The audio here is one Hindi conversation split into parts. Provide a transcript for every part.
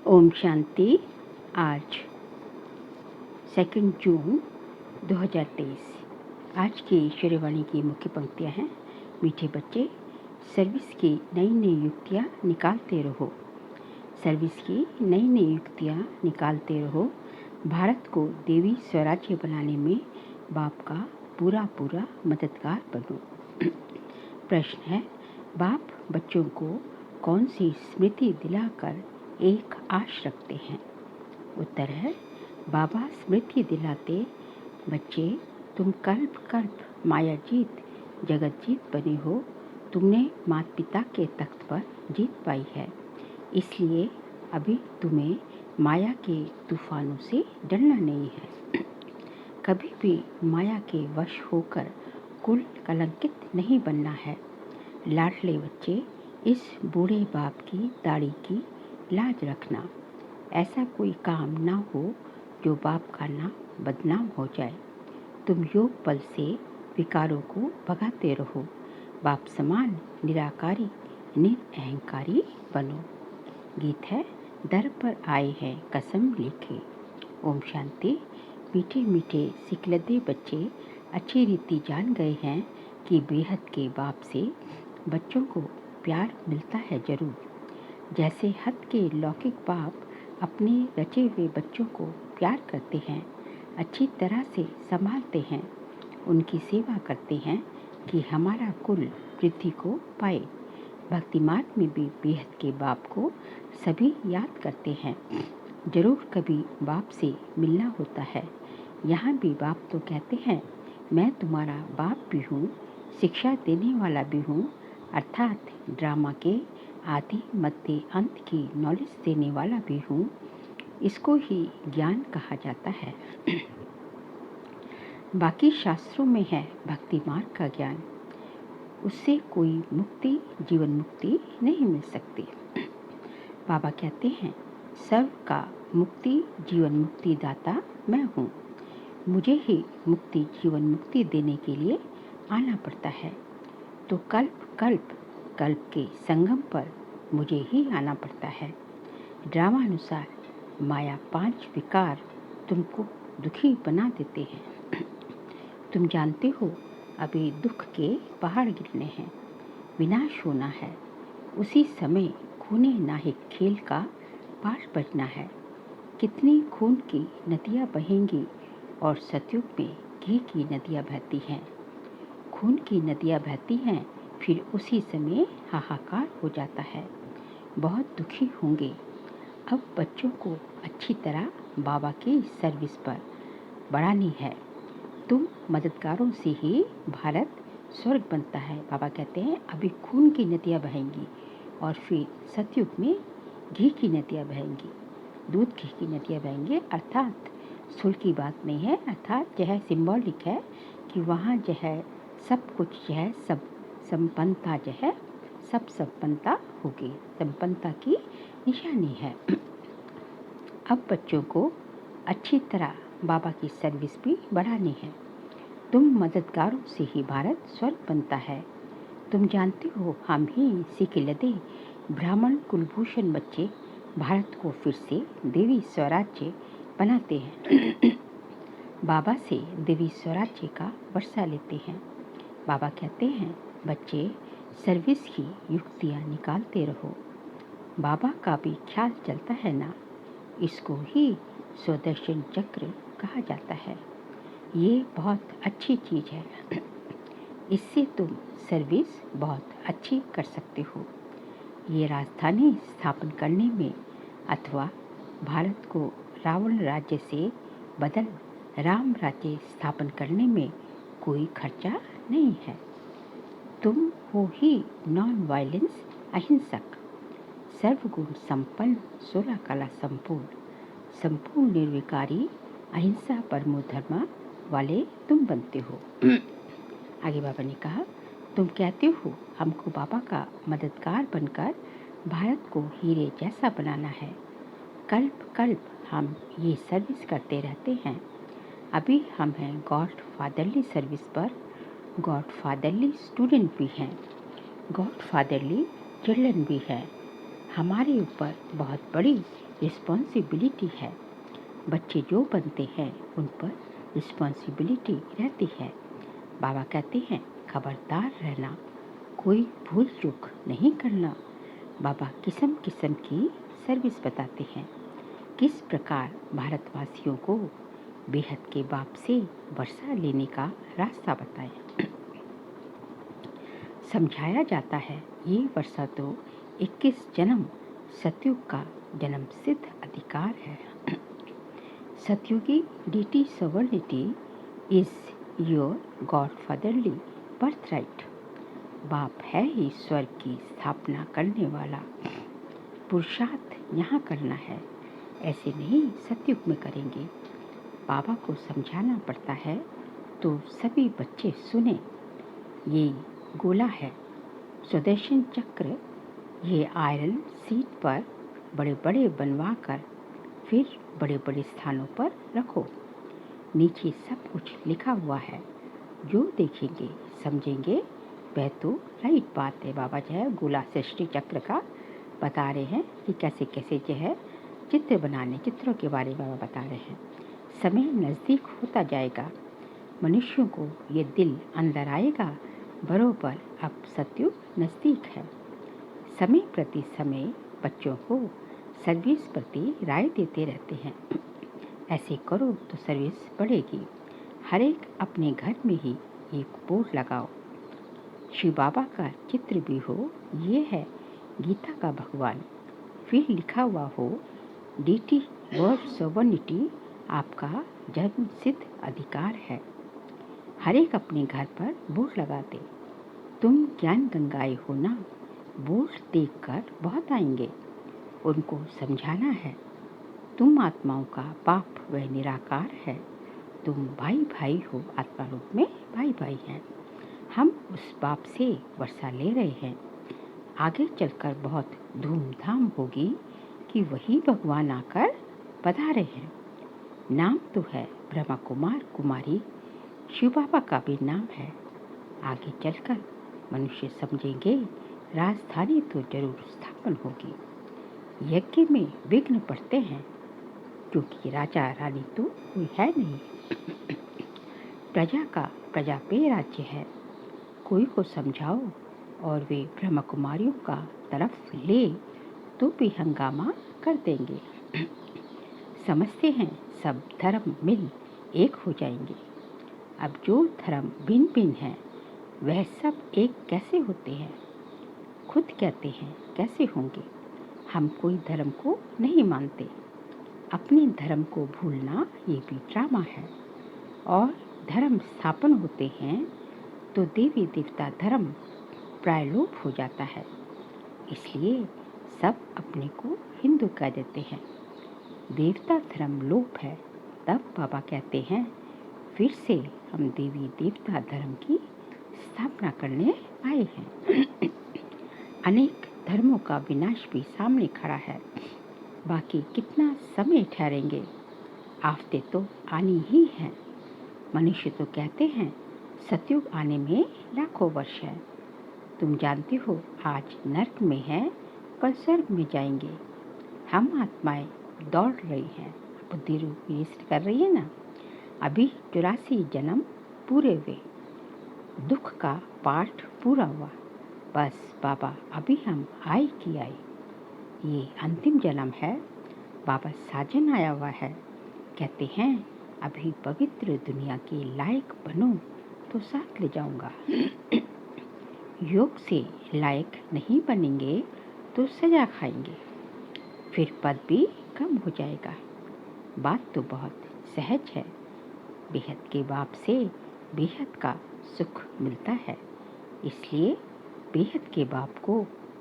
ओम शांति। आज 2 जून 2023। आज की ईश्वरीवाणी की मुख्य पंक्तियाँ हैं। मीठे बच्चे, सर्विस की नई नई युक्तियाँ निकालते रहो। सर्विस की नई नई युक्तियाँ निकालते रहो। भारत को देवी स्वराज्य बनाने में बाप का पूरा पूरा मददगार बनो। प्रश्न है, बाप बच्चों को कौन सी स्मृति दिलाकर एक आश रखते हैं? उत्तर है, बाबा स्मृति दिलाते, बच्चे तुम कल्प कल्प माया जीत जगत जीत बने हो। तुमने माता पिता के तख्त पर जीत पाई है, इसलिए अभी तुम्हें माया के तूफानों से डरना नहीं है। कभी भी माया के वश होकर कुल कलंकित नहीं बनना है। लाडले बच्चे, इस बूढ़े बाप की दाढ़ी की लाज रखना। ऐसा कोई काम ना हो जो बाप का नाम बदनाम हो जाए। तुम योग बल से विकारों को भगाते रहो। बाप समान निराकारी निरअहंकारी बनो। गीत है, दर पर आए हैं कसम लिखे। ओम शांति। मीठे मीठे सिकलदे बच्चे अच्छी रीति जान गए हैं कि बेहद के बाप से बच्चों को प्यार मिलता है जरूर। जैसे हद के लौकिक बाप अपने रचे हुए बच्चों को प्यार करते हैं, अच्छी तरह से संभालते हैं, उनकी सेवा करते हैं कि हमारा कुल वृद्धि को पाए। भक्ति मार्ग में भी बेहद के बाप को सभी याद करते हैं। जरूर कभी बाप से मिलना होता है। यहाँ भी बाप तो कहते हैं, मैं तुम्हारा बाप भी हूँ, शिक्षा देने वाला भी हूँ, अर्थात ड्रामा के आदि मध्य अंत की नॉलेज देने वाला भी हूँ। इसको ही ज्ञान कहा जाता है। बाकी शास्त्रों में है भक्ति मार्ग का ज्ञान, उससे कोई मुक्ति जीवन मुक्ति नहीं मिल सकती। बाबा कहते हैं, सर्व का मुक्ति जीवन मुक्ति दाता मैं हूँ। मुझे ही मुक्ति जीवन मुक्ति देने के लिए आना पड़ता है, तो कल्प कल्प कल्प के संगम पर मुझे ही आना पड़ता है। ड्रामानुसार माया 5 विकार तुमको दुखी बना देते हैं। तुम जानते हो अभी दुख के पहाड़ गिरने हैं, विनाश होना है। उसी समय खूने नाहिक खेल का पाठ बजना है। कितनी खून की नदियाँ बहेंगी और सतयुग में घी की नदियाँ बहती हैं। खून की नदियाँ बहती हैं, फिर उसी समय हाहाकार हो जाता है, बहुत दुखी होंगे। अब बच्चों को अच्छी तरह बाबा की सर्विस पर बढ़ानी है। तुम मददगारों से ही भारत स्वर्ग बनता है। बाबा कहते हैं, अभी खून की नदियाँ बहेंगी और फिर सतयुग में घी की नदियाँ बहेंगी, दूध घी की नदियाँ बहेंगी। अर्थात स्थूल की बात नहीं है, अर्थात जो है सिम्बॉलिक है कि वहाँ जो है सब कुछ जो है सब संपन्नता जो है सब संपन्नता होगी, संपन्नता की निशानी है। अब बच्चों को अच्छी तरह बाबा की सर्विस भी बढ़ानी है। तुम मददगारों से ही भारत स्वर्ग बनता है। तुम जानते हो हम ही सिकिलदे ब्राह्मण कुलभूषण बच्चे भारत को फिर से देवी स्वराज्य बनाते हैं। बाबा से देवी स्वराज्य का वर्षा लेते हैं। बाबा कहते हैं, बच्चे सर्विस की युक्तियाँ निकालते रहो। बाबा का भी ख्याल चलता है ना, इसको ही स्वदर्शन चक्र कहा जाता है। ये बहुत अच्छी चीज़ है। इससे तुम सर्विस बहुत अच्छी कर सकते हो। ये राजधानी स्थापन करने में अथवा भारत को रावण राज्य से बदल राम राज्य स्थापन करने में कोई खर्चा नहीं है। तुम हो ही नॉन वायलेंस अहिंसक, सर्वगुण संपन्न, 16 कला संपूर्ण, संपूर्ण निर्विकारी, अहिंसा परमो धर्मा वाले तुम बनते हो। आगे बाबा ने कहा, तुम कहते हो हमको बाबा का मददगार बनकर भारत को हीरे जैसा बनाना है। कल्प कल्प हम ये सर्विस करते रहते हैं। अभी हम हैं गॉड फादरली सर्विस पर, गॉड फादरली स्टूडेंट भी हैं, गॉड फादरली चिल्ड्रन भी हैं। हमारे ऊपर बहुत बड़ी रिस्पॉन्सिबिलिटी है। बच्चे जो बनते हैं उन पर रिस्पॉन्सिबिलिटी रहती है। बाबा कहते हैं खबरदार रहना, कोई भूल चूक नहीं करना। बाबा किस्म किस्म की सर्विस बताते हैं, किस प्रकार भारतवासियों को बेहद के बाप से वर्षा लेने का रास्ता बताएं। समझाया जाता है ये वर्षा तो 21 जन्म सतयुग का जन्म सिद्ध अधिकार है। सतयुगी deity sovereignty is your god fatherly birthright. बाप है ही स्वर्ग की स्थापना करने वाला। पुरुषार्थ यहाँ करना है, ऐसे नहीं सतयुग में करेंगे। बाबा को समझाना पड़ता है तो सभी बच्चे सुने। ये गोला है, सुदर्शन चक्र, ये आयरन सीट पर बड़े बड़े बनवा कर फिर बड़े बड़े स्थानों पर रखो। नीचे सब कुछ लिखा हुआ है, जो देखेंगे समझेंगे वह तो राइट बात है। बाबा जो है गोला सृष्टि चक्र का बता रहे हैं कि कैसे कैसे जो है चित्र बनाने, चित्रों के बारे में बाबा बता रहे हैं। समय नज़दीक होता जाएगा, मनुष्यों को ये दिल अंदर आएगा बरोबर अब सतयुग नज़दीक है। समय प्रति समय बच्चों को सर्विस प्रति राय देते रहते हैं, ऐसे करो तो सर्विस बढ़ेगी। हर एक अपने घर में ही एक बोर्ड लगाओ, शिव बाबा का चित्र भी हो, ये है गीता का भगवान, फिर लिखा हुआ हो डीटी वर्ड सोवर्निटी आपका जन्म सिद्ध अधिकार है। हर एक अपने घर पर बोर्ड लगा दे, तुम ज्ञान गंगाएं हो ना। बोर्ड देखकर बहुत आएंगे, उनको समझाना है तुम आत्माओं का बाप वह निराकार है। तुम भाई भाई हो, आत्मा रूप में भाई भाई हैं। हम उस बाप से वर्षा ले रहे हैं। आगे चलकर बहुत धूमधाम होगी कि वही भगवान आकर पधारे हैं। नाम तो है ब्रह्मा कुमार कुमारी, शिव बाबा का भी नाम है। आगे चलकर मनुष्य समझेंगे राजधानी तो जरूर स्थापन होगी। यज्ञ में विघ्न पड़ते हैं क्योंकि राजा रानी तो कोई है नहीं। प्रजा का प्रजा पे राज्य है, कोई को समझाओ और वे ब्रह्म कुमारियों का तरफ ले तो भी हंगामा कर देंगे। समझते हैं सब धर्म मिल एक हो जाएंगे। अब जो धर्म भिन्न भिन्न है वह सब एक कैसे होते हैं? खुद कहते हैं कैसे होंगे? हम कोई धर्म को नहीं मानते। अपने धर्म को भूलना ये भी ड्रामा है। और धर्म स्थापन होते हैं तो देवी देवता धर्म प्रायलोप हो जाता है। इसलिए सब अपने को हिंदू कह देते हैं। देवता धर्म लोप है, तब बाबा कहते हैं फिर से हम देवी देवता धर्म की स्थापना करने आए हैं। अनेक धर्मों का विनाश भी सामने खड़ा है, बाकी कितना समय ठहरेंगे? आफतें तो आनी ही हैं। मनुष्य तो कहते हैं सतयुग आने में लाखों वर्ष है। तुम जानते हो आज नरक में है, कल स्वर्ग में जाएंगे। हम आत्माएं दौड़ रही हैं, बुद्धि रूप रेस्ट कर रही है ना। अभी 84 जन्म पूरे हुए, दुख का पाठ पूरा हुआ। बस बाबा अभी हम आए की आए, ये अंतिम जन्म है। बाबा साजन आया हुआ है, कहते हैं अभी पवित्र दुनिया के लायक बनो तो साथ ले जाऊंगा। योग से लायक नहीं बनेंगे तो सजा खाएंगे, फिर पद भी कम हो जाएगा। बात तो बहुत सहज है। बेहद के बाप से बेहद का सुख मिलता है, इसलिए बेहद के बाप को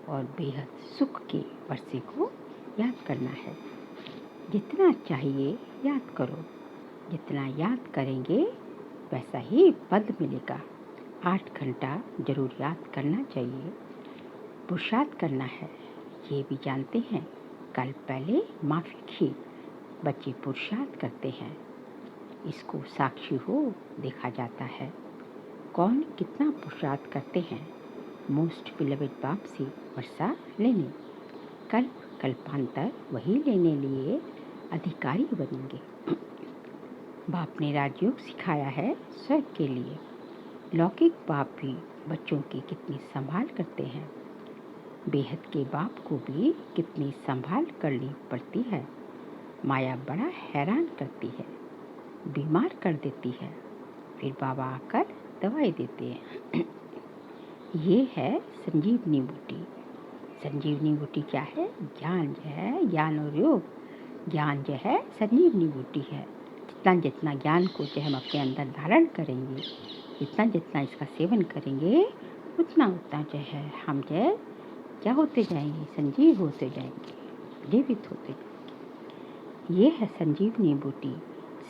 और बेहद सुख के वर्षे को याद करना है। जितना चाहिए याद करो, जितना याद करेंगे वैसा ही पद मिलेगा। 8 घंटा जरूर याद करना चाहिए। पुरुषार्थ करना है, ये भी जानते हैं। कल पहले माफी की बच्चे पुरुषार्थ करते हैं, इसको साक्षी हो देखा जाता है। कौन कितना पुरुषार्थ करते हैं मोस्ट बिलवेड बाप से वर्षा लेने। कल कल्पांतर वही लेने लिए अधिकारी बनेंगे। बाप ने राजयोग सिखाया है स्वर्ग के लिए। लौकिक बाप भी बच्चों की कितनी संभाल करते हैं। बेहद के बाप को भी कितनी संभाल करनी पड़ती है। माया बड़ा हैरान करती है, बीमार कर देती है, फिर बाबा आकर दवाई देते हैं। ये है संजीवनी बूटी। संजीवनी बूटी क्या है? ज्ञान जो है, ज्ञान और योग। ज्ञान जो है संजीवनी बूटी है। जितना जितना ज्ञान को जो हम अपने अंदर धारण करेंगे, जितना जितना इसका सेवन करेंगे, उतना उतना जो है हम जो क्या होते जाएंगे? संजीव होते जाएंगे, जीवित होते जाएंगे। ये है संजीवनी बूटी।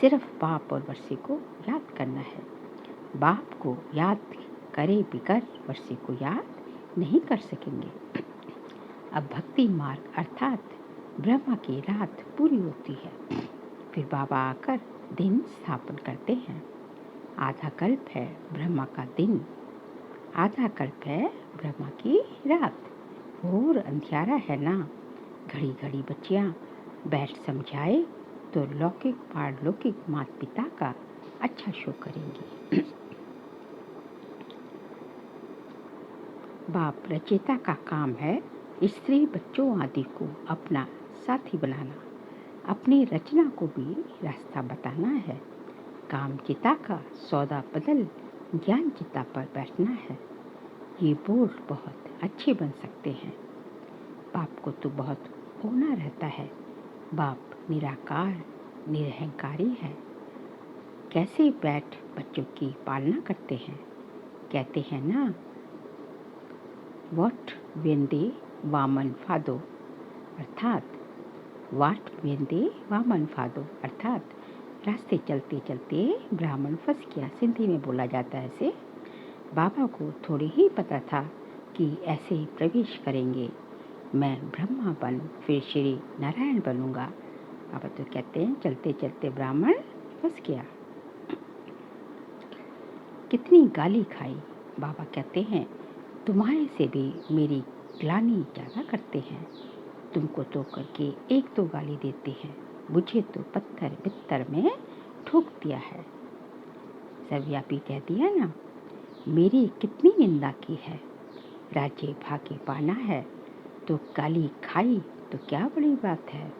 सिर्फ बाप और वर्षे को याद करना है। बाप को याद करे बिगर वर्षे को याद नहीं कर सकेंगे। अब भक्ति मार्ग अर्थात ब्रह्मा की रात पूरी होती है। फिर बाबा आकर दिन स्थापन करते हैं। आधा कल्प है ब्रह्मा का दिन, आधा कल्प है ब्रह्मा की रात। और अंधियारा है ना। घड़ी घड़ी बच्चियां बैठ समझाए तो लौकिक पारलौकिक माता पिता का अच्छा शो करेंगी। बाप रचयिता का काम है स्त्री बच्चों आदि को अपना साथी बनाना, अपनी रचना को भी रास्ता बताना है। काम चिता का सौदा बदल ज्ञान चिता पर बैठना है। ये बोर्ड बहुत अच्छे बन सकते हैं। बाप को तो बहुत होना रहता है। बाप निराकार निरहंकारी है। कैसे बैठ बच्चों की पालना करते हैं। कहते हैं ना, वॉट वेंदे वामन फादो, अर्थात वाट वेंदे वामन फादो, अर्थात रास्ते चलते चलते ब्राह्मण फंस गया। सिंधी में बोला जाता है ऐसे। बाबा को थोड़ी ही पता था कि ऐसे ही प्रवेश करेंगे। मैं ब्रह्मा बनूं, फिर श्री नारायण बनूंगा। बाबा तो कहते हैं चलते चलते ब्राह्मण फंस गया। कितनी गाली खाई। बाबा कहते हैं तुम्हारे से भी मेरी ग्लानि ज़्यादा करते हैं। तुमको तो करके एक दो गाली देते हैं, मुझे तो पत्थर बित्तर में ठोक दिया है। सर्वव्यापी कह दिया ना, मेरी कितनी निंदा की है। राज्य भाग्य पाना है तो गाली खाई तो क्या बड़ी बात है।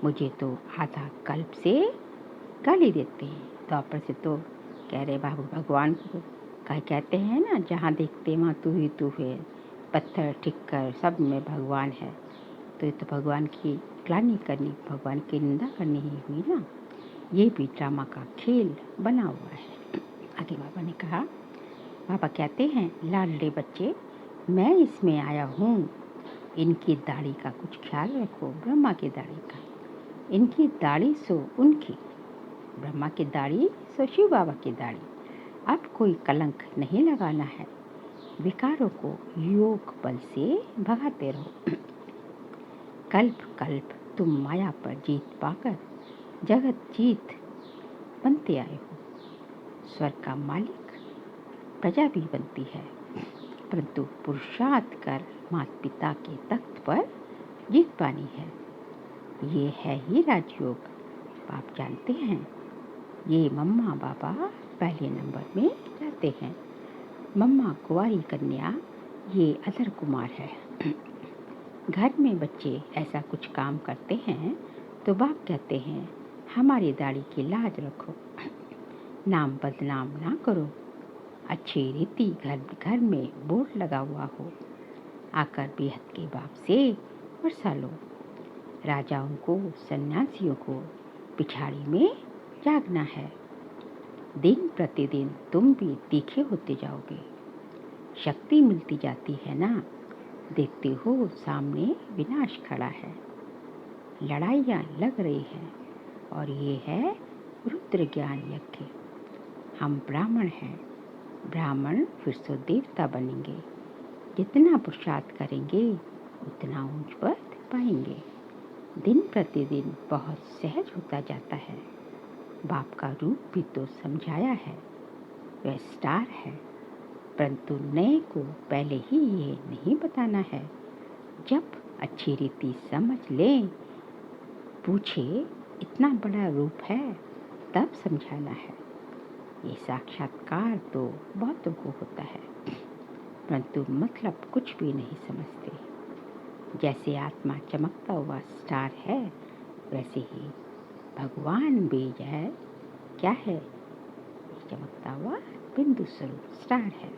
मुझे तो आधा कल्प से गाली देते हैं। द्वापर से तो कह रहे बाबू भगवान को कहते हैं ना, जहाँ देखते वहाँ तू ही तू है, पत्थर ठिक्कर सब में भगवान है। तो ये तो भगवान की ग्लानि करनी, भगवान की निंदा करनी ही हुई ना। ये भी ड्रामा का खेल बना हुआ है। आगे बाबा ने कहा, बाबा कहते हैं लाडले बच्चे, मैं इसमें आया हूँ। इनकी दाढ़ी का कुछ ख्याल रखो। ब्रह्मा की दाढ़ी का, इनकी दाढ़ी सो उनकी, ब्रह्मा की दाढ़ी सो शिव बाबा की दाढ़ी। अब कोई कलंक नहीं लगाना है। विकारों को योग बल से भगाते रहो। कल्प कल्प तुम माया पर जीत पाकर जगत जीत बनते आए हो। स्वर्ग का मालिक प्रजा भी बनती है, परंतु पुरुषार्थ कर माता पिता के तख्त पर जीत पानी है। ये है ही राजयोग। आप जानते हैं, ये मम्मा बाबा पहले नंबर में जाते हैं। मम्मा कुंवारी कन्या, ये अदर कुमार है। घर में बच्चे ऐसा कुछ काम करते हैं तो बाप कहते हैं हमारी दाढ़ी की लाज रखो, नाम बदनाम ना करो। अच्छी रीति घर में बोर्ड लगा हुआ हो, आकर बेहद के बाप से वर्षा लो। राजाओं को सन्यासियों को पिछाड़ी में जागना है। दिन प्रतिदिन तुम भी तीखे होते जाओगे। शक्ति मिलती जाती है ना। देखते हो सामने विनाश खड़ा है, लड़ाइयाँ लग रही हैं, और ये है रुद्र ज्ञान यज्ञ। हम ब्राह्मण हैं। ब्राह्मण फिर तो देवता बनेंगे। जितना पुरुषार्थ करेंगे उतना ऊंच पद पाएंगे। दिन प्रतिदिन बहुत सहज होता जाता है। बाप का रूप भी तो समझाया है, वह स्टार है, परंतु नए को पहले ही ये नहीं बताना है। जब अच्छी रीति समझ लें। पूछे इतना बड़ा रूप है, तब समझाना है। ये साक्षात्कार तो बहुतों को होता है, परंतु मतलब कुछ भी नहीं समझते। जैसे आत्मा चमकता हुआ स्टार है, वैसे ही भगवान भी है। क्या है? चमकता हुआ बिंदु स्वरूप स्टार है।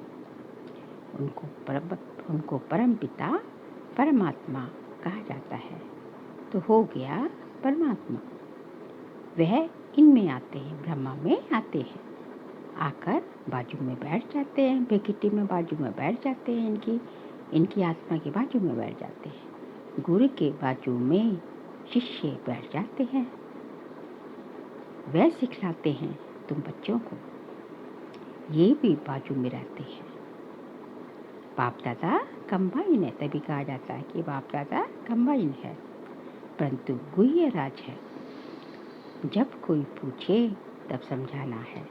उनको परम पिता परमात्मा कहा जाता है। तो हो गया परमात्मा। वह इनमें आते हैं, ब्रह्मा में आते हैं, आकर बाजू में बैठ जाते हैं, बेकिटी में बाजू में बैठ जाते हैं, इनकी आत्मा के बाजू में बैठ जाते हैं। गुरु के बाजू में शिष्य बैठ जाते हैं। वह सिखलाते हैं तुम बच्चों को। ये भी बाजू में रहते हैं। बाप दादा कंबाइन है, तभी कहा जाता है कि बाप दादा कंबाइन है, परंतु गुह्य राज है। जब कोई पूछे तब समझाना है,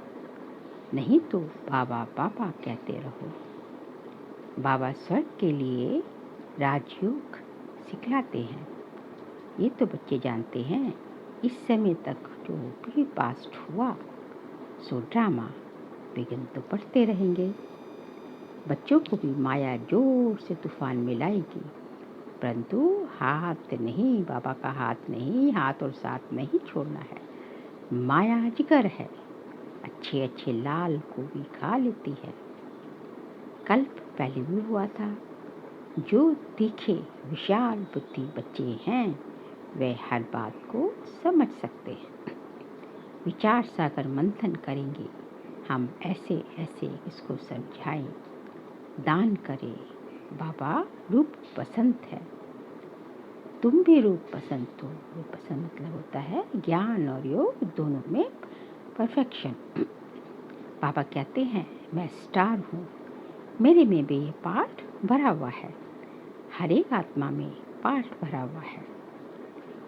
नहीं तो बाबा बाबा कहते रहो। बाबा स्वर्ग के लिए राजयोग सिखलाते हैं। ये तो बच्चे जानते हैं। इस समय तक जो भी पास्ट हुआ सो ड्रामा, विघ्न तो पढ़ते रहेंगे। बच्चों को भी माया जोर से तूफान में लाएगी, परंतु हाथ नहीं, बाबा का हाथ नहीं, हाथ और साथ नहीं छोड़ना है। माया जिगर है, अच्छे अच्छे लाल को भी खा लेती है। कल्प पहले भी हुआ था। जो तीखे विशाल बुद्धि बच्चे हैं, वे हर बात को समझ सकते हैं। विचार सागर मंथन करेंगे हम, ऐसे ऐसे इसको समझाएं। दान करें। बाबा रूप पसंद है, तुम भी रूप पसंद हो। रूप पसंद मतलब होता है ज्ञान और योग दोनों में परफेक्शन। बाबा कहते हैं मैं स्टार हूँ, मेरे में भी ये पार्ट भरा हुआ है। हर एक आत्मा में पार्ट भरा हुआ है।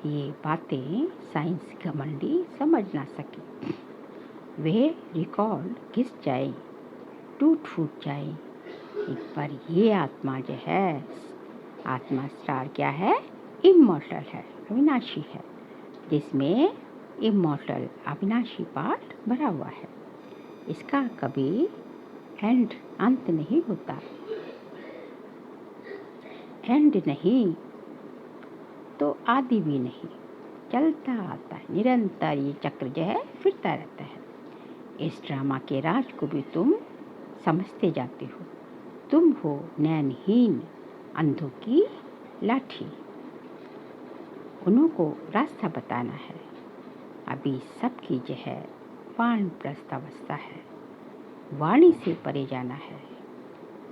ये बातें साइंस घमंडी समझ ना सके। वे रिकॉर्ड घिस जाए, टूट फूट जाए। एक बार ये आत्मा जो है, आत्मा स्टार क्या है? इमॉर्टल है, अविनाशी है, जिसमें इमॉर्टल अविनाशी पार्ट भरा हुआ है। इसका कभी अंत नहीं होता। एंड नहीं तो आदि भी नहीं, चलता आता है निरंतर। ये चक्र जो है फिरता रहता है। इस ड्रामा के राज को भी तुम समझते जाते हो। तुम हो नैनहीन अंधों की लाठी, उन्हों को रास्ता बताना है। अभी सबकी जो है वानप्रस्थ अवस्था है, वाणी से परे जाना है।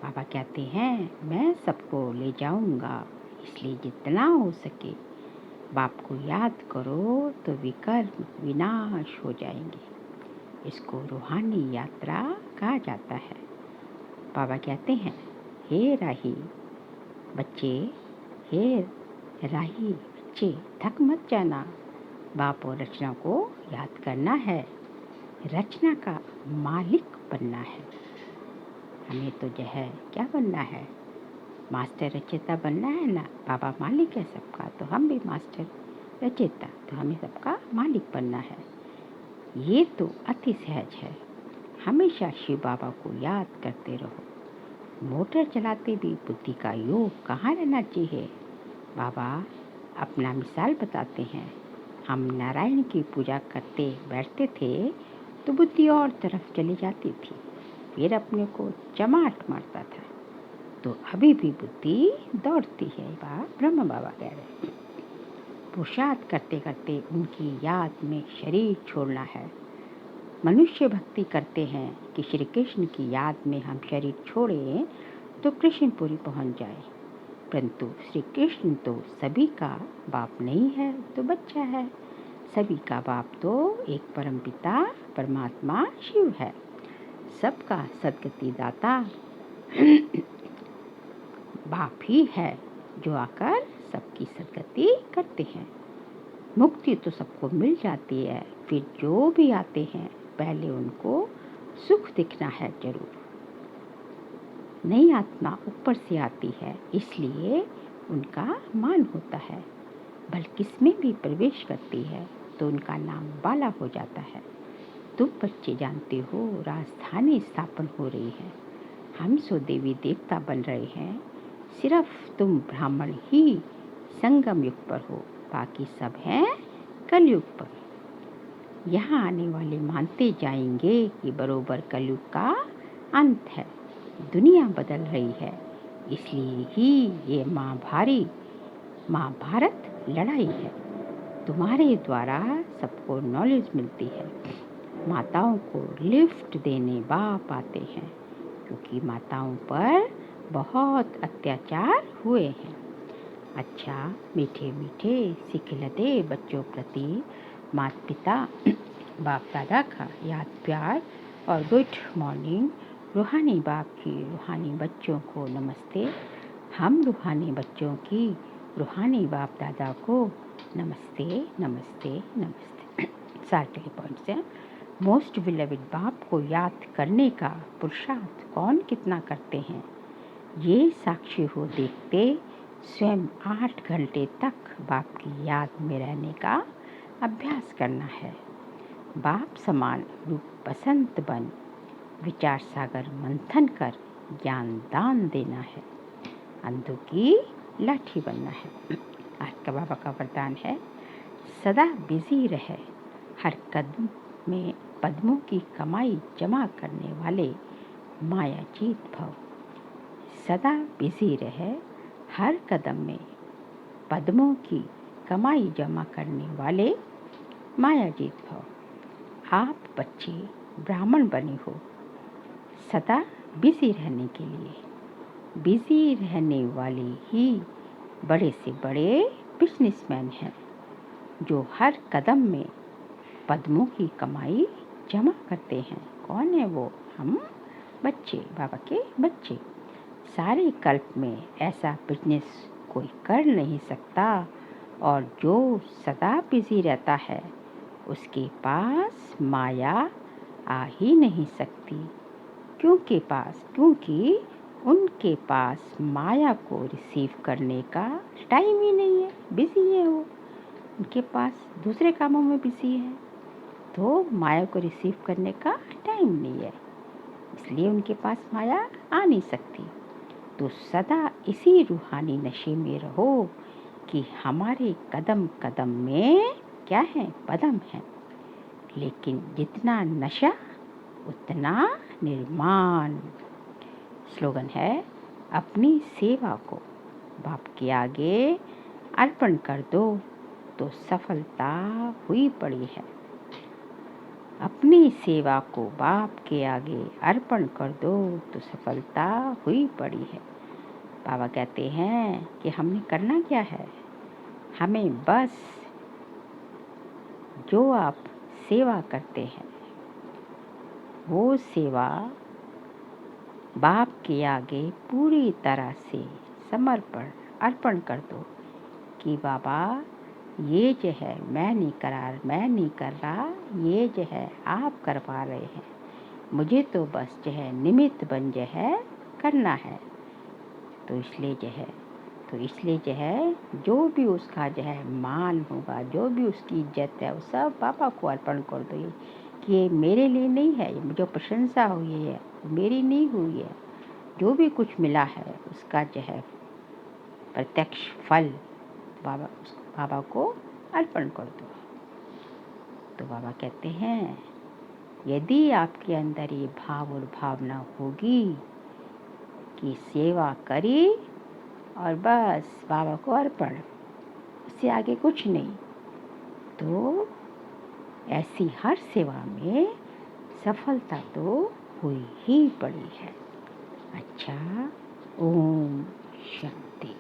बाबा कहते हैं मैं सबको ले जाऊंगा, इसलिए जितना हो सके बाप को याद करो तो विकर्म विनाश हो जाएंगे। इसको रूहानी यात्रा कहा जाता है। बाबा कहते हैं हे राही बच्चे, हे राही बच्चे, थक मत जाना। बाप और रचना को याद करना है, रचना का मालिक बनना है। हमें तो जो है क्या बनना है? मास्टर रचयिता बनना है ना। बाबा मालिक है सबका, तो हम भी मास्टर रचयिता, तो हमें सबका मालिक बनना है। ये तो अति सहज है। हमेशा शिव बाबा को याद करते रहो। मोटर चलाते भी बुद्धि का योग कहाँ रहना चाहिए? बाबा अपना मिसाल बताते हैं। हम नारायण की पूजा करते बैठते थे तो बुद्धि और तरफ चली जाती थी, फिर अपने को चमाट मारता था। तो अभी भी बुद्धि दौड़ती है। ब्रह्म बाबा कह रहे हैं पुरुषार्थ करते करते उनकी याद में शरीर छोड़ना है। मनुष्य भक्ति करते हैं कि श्री कृष्ण की याद में हम शरीर छोड़ें तो कृष्णपुरी पहुंच जाए, परंतु श्री कृष्ण तो सभी का बाप नहीं है, तो बच्चा है। सभी का बाप तो एक परम पिता परमात्मा शिव है, सबका सदगति दाता बाप ही है, जो आकर सबकी सदगति करते हैं। मुक्ति तो सबको मिल जाती है, फिर जो भी आते हैं पहले उनको सुख दिखना है जरूर। नई आत्मा ऊपर से आती है, इसलिए उनका मान होता है। बल किसमें भी प्रवेश करती है तो उनका नाम बाला हो जाता है। तुम बच्चे जानते हो राजधानी स्थापन हो रही है, हम सो देवी देवता बन रहे हैं। सिर्फ तुम ब्राह्मण ही संगम युग पर हो, बाकी सब हैं कलयुग पर। यहाँ आने वाले मानते जाएंगे कि बरोबर कलयुग का अंत है, दुनिया बदल रही है। इसलिए ही ये महाभारत लड़ाई है। तुम्हारे द्वारा सबको नॉलेज मिलती है। माताओं को लिफ्ट देने बाप आते हैं, क्योंकि माताओं पर बहुत अत्याचार हुए हैं। अच्छा, मीठे मीठे सिखलते बच्चों प्रति माता पिता बाप दादा का याद प्यार और गुड मॉर्निंग। रूहानी बाप की रूहानी बच्चों को नमस्ते। हम रूहानी बच्चों की रूहानी बाप दादा को नमस्ते नमस्ते नमस्ते। सारे पॉइंट्स हैं। मोस्ट बिलविड बाप को याद करने का पुरुषार्थ कौन कितना करते हैं, ये साक्षी हो देखते स्वयं 8 घंटे तक बाप की याद में रहने का अभ्यास करना है। बाप समान रूप बसंत बन विचार सागर मंथन कर ज्ञान दान देना है। अंधों की लाठी बनना है। आज का बाबा का वरदान है, सदा बिजी रहे, हर कदम में पद्मों की कमाई जमा करने वाले माया जीत भव। सदा बिजी रहे, हर कदम में पद्मों की कमाई जमा करने वाले माया जीत भव। आप बच्चे ब्राह्मण बने हो सदा बिजी रहने के लिए। बिजी रहने वाले ही बड़े से बड़े बिजनेसमैन हैं, जो हर कदम में पद्मों की कमाई जमा करते हैं। कौन है वो? हम बच्चे, बाबा के बच्चे। सारे कल्प में ऐसा बिजनेस कोई कर नहीं सकता, और जो सदा बिजी रहता है उसके पास माया आ ही नहीं सकती। क्योंकि उनके पास माया को रिसीव करने का टाइम ही नहीं है, बिजी है वो, उनके पास दूसरे कामों में बिजी है, तो माया को रिसीव करने का टाइम नहीं है, इसलिए उनके पास माया आ नहीं सकती। तो सदा इसी रूहानी नशे में रहो कि हमारे कदम कदम में क्या है? पदम है। लेकिन जितना नशा उतना निर्माण। स्लोगन है, अपनी सेवा को बाप के आगे अर्पण कर दो तो सफलता हुई पड़ी है। अपनी सेवा को बाप के आगे अर्पण कर दो तो सफलता हुई पड़ी है। बाबा कहते हैं कि हमने करना क्या है? हमें बस जो आप सेवा करते हैं वो सेवा बाप के आगे पूरी तरह से समर्पण अर्पण कर दो कि बाबा ये जो है मैं नहीं कर रहा, ये जो है आप करवा रहे हैं, मुझे तो बस जो है निमित्त बन जो है करना है। तो इसलिए जो है जो भी उसका जो है मान होगा, जो भी उसकी इज्जत है, वो सब पापा को अर्पण कर दो कि ये मेरे लिए नहीं है, ये जो प्रशंसा हुई है मेरी नहीं हुई है, जो भी कुछ मिला है उसका जो है प्रत्यक्ष फल बाबा को अर्पण कर दो। तो बाबा कहते हैं यदि आपके अंदर ये भाव और भावना होगी कि सेवा करी और बस बाबा को अर्पण, उससे आगे कुछ नहीं, तो ऐसी हर सेवा में सफलता तो हुई ही पड़ी है। अच्छा, ओम शांति।